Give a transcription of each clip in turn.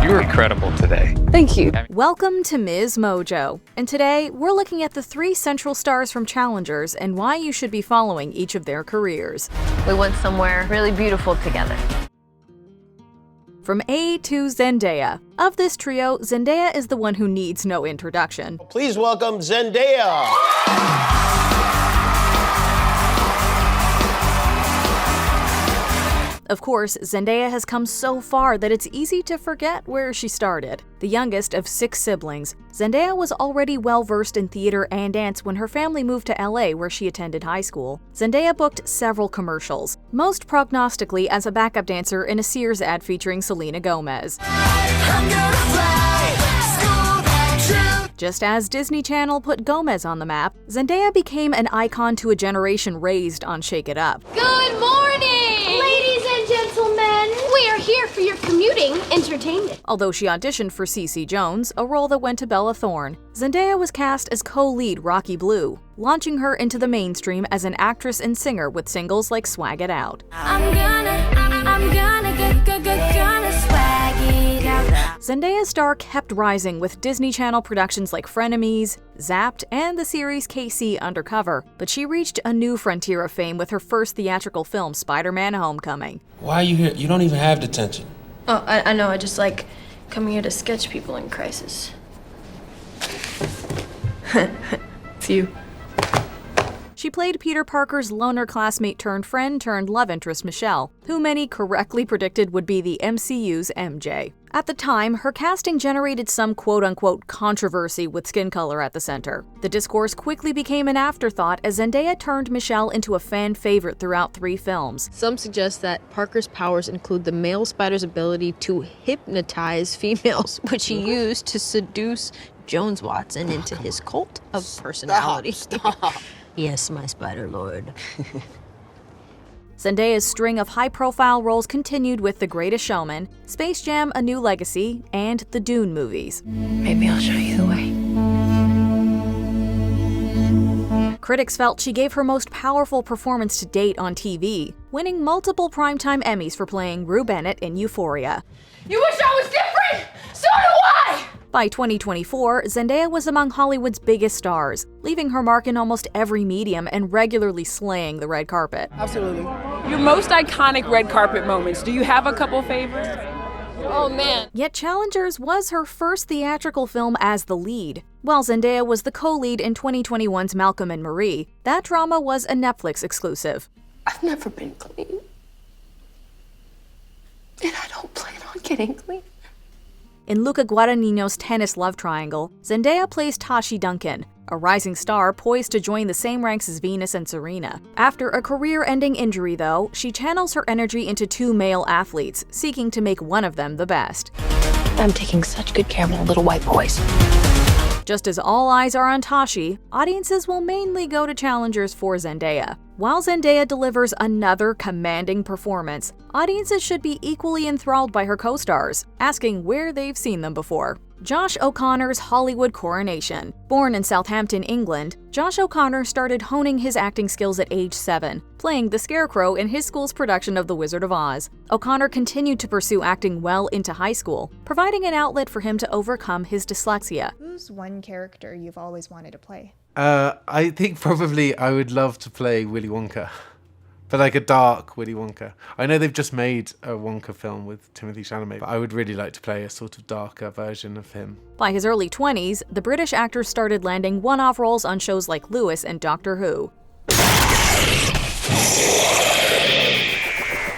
You were incredible today. Thank you. Welcome to MsMojo, and today we're looking at the 3 central stars from Challengers and why you should be following each of their careers. We went somewhere really beautiful together. From A to Zendaya. Of this trio, Zendaya is the one who needs no introduction. Please welcome Zendaya. Of course, Zendaya has come so far that it's easy to forget where she started. The youngest of 6 siblings, Zendaya was already well-versed in theater and dance when her family moved to LA where she attended high school. Zendaya booked several commercials, most prognostically as a backup dancer in a Sears ad featuring Selena Gomez. Just as Disney Channel put Gomez on the map, Zendaya became an icon to a generation raised on Shake It Up. Good morning! Ladies and gentlemen, we are here for your commuting entertainment. Although she auditioned for CeCe Jones, a role that went to Bella Thorne, Zendaya was cast as co-lead Rocky Blue, launching her into the mainstream as an actress and singer with singles like Swag It Out. I'm gonna swag it out. Zendaya's star kept rising with Disney Channel productions like Frenemies, Zapped, and the series KC Undercover, but she reached a new frontier of fame with her first theatrical film, Spider-Man: Homecoming. Why are you here? You don't even have detention. Oh, I know. I just like coming here to sketch people in crisis. It's you. She played Peter Parker's loner classmate turned friend turned love interest Michelle, who many correctly predicted would be the MCU's MJ. At the time, her casting generated some quote-unquote controversy with skin color at the center. The discourse quickly became an afterthought as Zendaya turned Michelle into a fan favorite throughout 3 films. Some suggest that Parker's powers include the male spider's ability to hypnotize females, which he used to seduce Jones Watson into his cult of personality. Stop. Yes, my spider lord. Zendaya's string of high-profile roles continued with The Greatest Showman, Space Jam: A New Legacy, and the Dune movies. Maybe I'll show you the way. Critics felt she gave her most powerful performance to date on TV, winning multiple primetime Emmys for playing Rue Bennett in Euphoria. You wish I was different? So do I! By 2024, Zendaya was among Hollywood's biggest stars, leaving her mark in almost every medium and regularly slaying the red carpet. Absolutely. Your most iconic red carpet moments, do you have a couple favorites? Oh man. Yet Challengers was her first theatrical film as the lead. While Zendaya was the co-lead in 2021's Malcolm and Marie, that drama was a Netflix exclusive. I've never been clean. And I don't plan on getting clean. In Luca Guadagnino's tennis love triangle, Zendaya plays Tashi Duncan, a rising star poised to join the same ranks as Venus and Serena. After a career-ending injury, though, she channels her energy into 2 male athletes, seeking to make one of them the best. I'm taking such good care of my little white boys. Just as all eyes are on Tashi, audiences will mainly go to Challengers for Zendaya. While Zendaya delivers another commanding performance, audiences should be equally enthralled by her co-stars, asking where they've seen them before. Josh O'Connor's Hollywood coronation. Born in Southampton, England, Josh O'Connor started honing his acting skills at age 7, playing the Scarecrow in his school's production of The Wizard of Oz. O'Connor continued to pursue acting well into high school, providing an outlet for him to overcome his dyslexia. Who's one character you've always wanted to play? I think probably I would love to play Willy Wonka, but like a dark Willy Wonka. I know they've just made a Wonka film with Timothée Chalamet, but I would really like to play a sort of darker version of him. By his early 20s, the British actor started landing one-off roles on shows like Lewis and Doctor Who.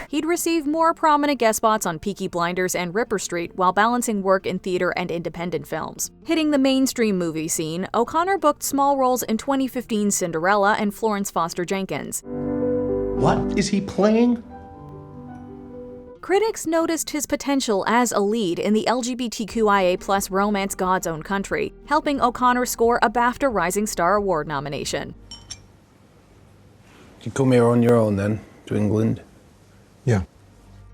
He'd receive more prominent guest spots on Peaky Blinders and Ripper Street while balancing work in theater and independent films. Hitting the mainstream movie scene, O'Connor booked small roles in 2015's Cinderella and Florence Foster Jenkins. What is he playing? Critics noticed his potential as a lead in the LGBTQIA+ romance God's Own Country, helping O'Connor score a BAFTA Rising Star Award nomination. You come here on your own then, to England? Yeah.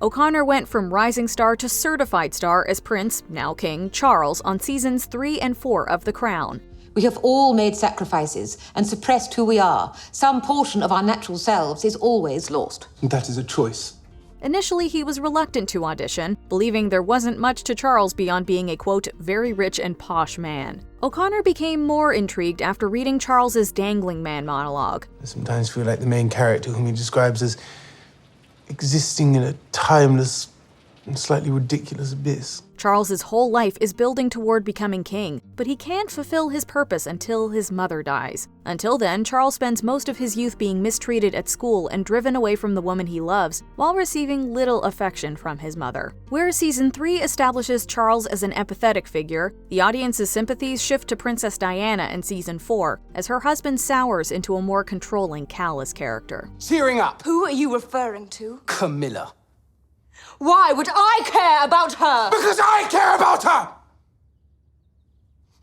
O'Connor went from rising star to certified star as Prince, now King, Charles on seasons 3 and 4 of The Crown. We have all made sacrifices and suppressed who we are. Some portion of our natural selves is always lost. That is a choice. Initially, he was reluctant to audition, believing there wasn't much to Charles beyond being a, quote, very rich and posh man. O'Connor became more intrigued after reading Charles's dangling man monologue. I sometimes feel like the main character, whom he describes as existing in a timeless and slightly ridiculous abyss. Charles's whole life is building toward becoming king, but he can't fulfill his purpose until his mother dies. Until then, Charles spends most of his youth being mistreated at school and driven away from the woman he loves, while receiving little affection from his mother. Whereas Season 3 establishes Charles as an empathetic figure, the audience's sympathies shift to Princess Diana in Season 4, as her husband sours into a more controlling, callous character. Tearing up. Who are you referring to? Camilla. Why would I care about her? Because I care about her!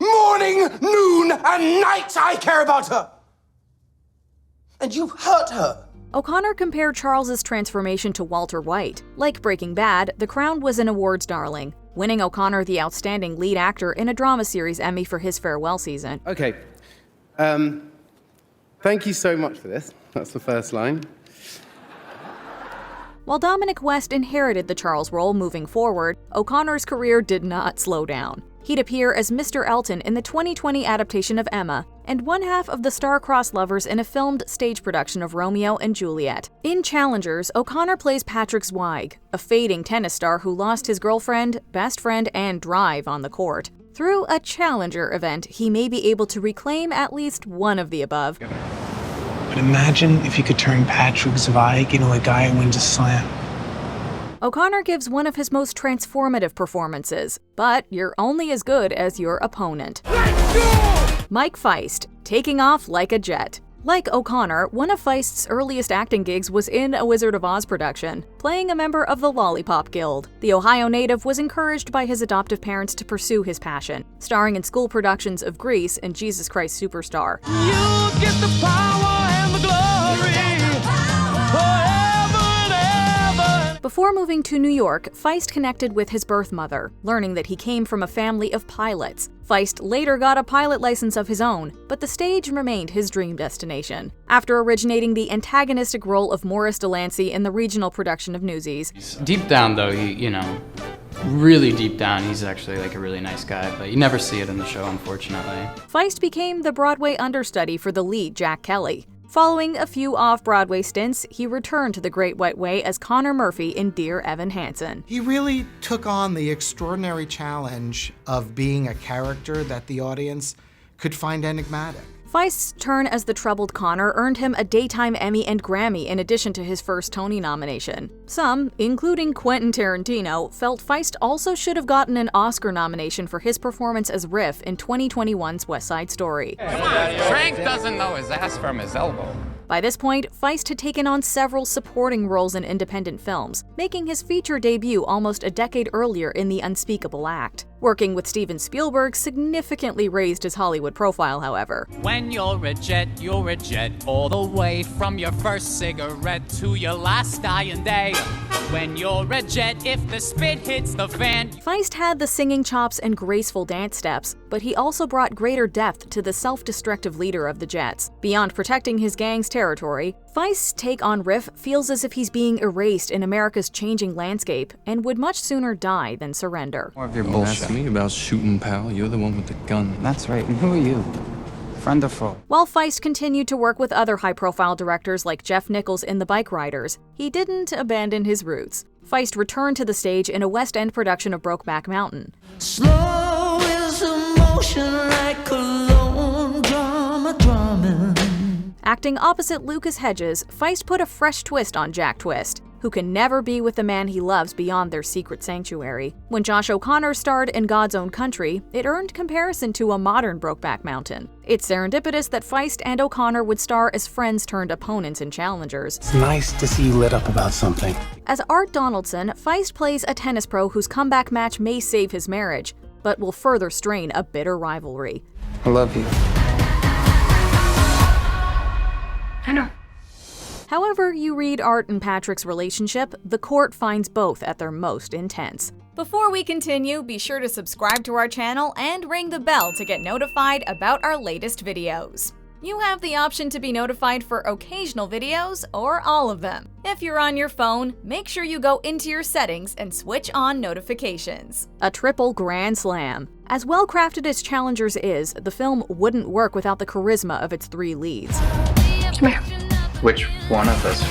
Morning, noon, and night I care about her! And you hurt her! O'Connor compared Charles's transformation to Walter White. Like Breaking Bad, The Crown was an awards darling, winning O'Connor the Outstanding Lead Actor in a Drama Series Emmy for his farewell season. Okay. Thank you so much for this. That's the first line. While Dominic West inherited the Charles role moving forward, O'Connor's career did not slow down. He'd appear as Mr. Elton in the 2020 adaptation of Emma, and one half of the star-crossed lovers in a filmed stage production of Romeo and Juliet. In Challengers, O'Connor plays Patrick Zweig, a fading tennis star who lost his girlfriend, best friend, and drive on the court. Through a Challenger event, he may be able to reclaim at least one of the above. But imagine if you could turn Patrick Zweig into a guy who wins a slam. O'Connor gives one of his most transformative performances, but you're only as good as your opponent. Mike Faist, taking off like a jet. Like O'Connor, one of Feist's earliest acting gigs was in a Wizard of Oz production, playing a member of the Lollipop Guild. The Ohio native was encouraged by his adoptive parents to pursue his passion, starring in school productions of Grease and Jesus Christ Superstar. You get the power and the glory forever and ever. Before moving to New York, Feist connected with his birth mother, learning that he came from a family of pilots. Feist later got a pilot license of his own, but the stage remained his dream destination. After originating the antagonistic role of Morris Delancey in the regional production of Newsies. Deep down, though, really deep down, he's actually like a really nice guy, but you never see it in the show, unfortunately. Feist became the Broadway understudy for the lead, Jack Kelly. Following a few off-Broadway stints, he returned to the Great White Way as Connor Murphy in Dear Evan Hansen. He really took on the extraordinary challenge of being a character that the audience could find enigmatic. Feist's turn as the troubled Connor earned him a Daytime Emmy and Grammy in addition to his first Tony nomination. Some, including Quentin Tarantino, felt Feist also should have gotten an Oscar nomination for his performance as Riff in 2021's West Side Story. Frank doesn't know his ass from his elbow. By this point, Feist had taken on several supporting roles in independent films, making his feature debut almost a decade earlier in The Unspeakable Act. Working with Steven Spielberg significantly raised his Hollywood profile, however. When you're a jet, all the way from your first cigarette to your last dying day. When you're a jet, if the spit hits the fan. Feist had the singing chops and graceful dance steps, but he also brought greater depth to the self-destructive leader of the Jets. Beyond protecting his gang's territory, Feist's take on Riff feels as if he's being erased in America's changing landscape and would much sooner die than surrender. More of your bullshit. Ask me about shooting, pal. You're the one with the gun. That's right. And who are you? Friend or foe? While Feist continued to work with other high-profile directors like Jeff Nichols in The Bike Riders, he didn't abandon his roots. Feist returned to the stage in a West End production of Brokeback Mountain. Slow is emotion like cologne, drama. Acting opposite Lucas Hedges, Feist put a fresh twist on Jack Twist, who can never be with the man he loves beyond their secret sanctuary. When Josh O'Connor starred in God's Own Country, it earned comparison to a modern Brokeback Mountain. It's serendipitous that Feist and O'Connor would star as friends turned opponents in Challengers. It's nice to see you lit up about something. As Art Donaldson, Feist plays a tennis pro whose comeback match may save his marriage, but will further strain a bitter rivalry. I love you. I know. However you read Art and Patrick's relationship, the court finds both at their most intense. Before we continue, be sure to subscribe to our channel and ring the bell to get notified about our latest videos. You have the option to be notified for occasional videos or all of them. If you're on your phone, make sure you go into your settings and switch on notifications. A triple grand slam. As well-crafted as Challengers is, the film wouldn't work without the charisma of its three leads. Come here. Which one of us?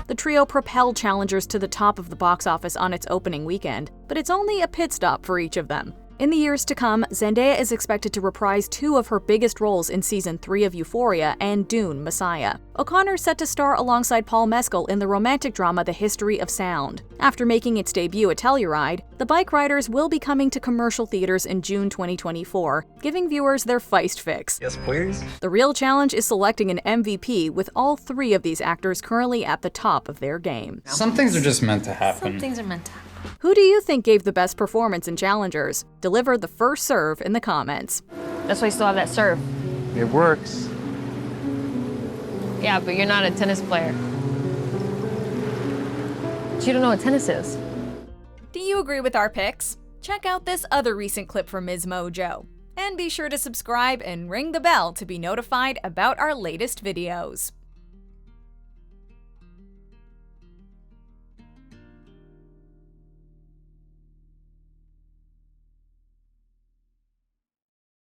The trio propelled Challengers to the top of the box office on its opening weekend, but it's only a pit stop for each of them. In the years to come, Zendaya is expected to reprise two of her biggest roles in Season 3 of Euphoria and Dune: Messiah. O'Connor's set to star alongside Paul Mescal in the romantic drama The History of Sound. After making its debut at Telluride, The Bike Riders will be coming to commercial theaters in June 2024, giving viewers their Feist fix. Yes, please. The real challenge is selecting an MVP, with all three of these actors currently at the top of their game. Some things are just meant to happen. Some things are meant to happen. Who do you think gave the best performance in Challengers? Deliver the first serve in the comments. That's why you still have that serve. It works. Yeah, but you're not a tennis player. So you don't know what tennis is. Do you agree with our picks? Check out this other recent clip from MsMojo. And be sure to subscribe and ring the bell to be notified about our latest videos.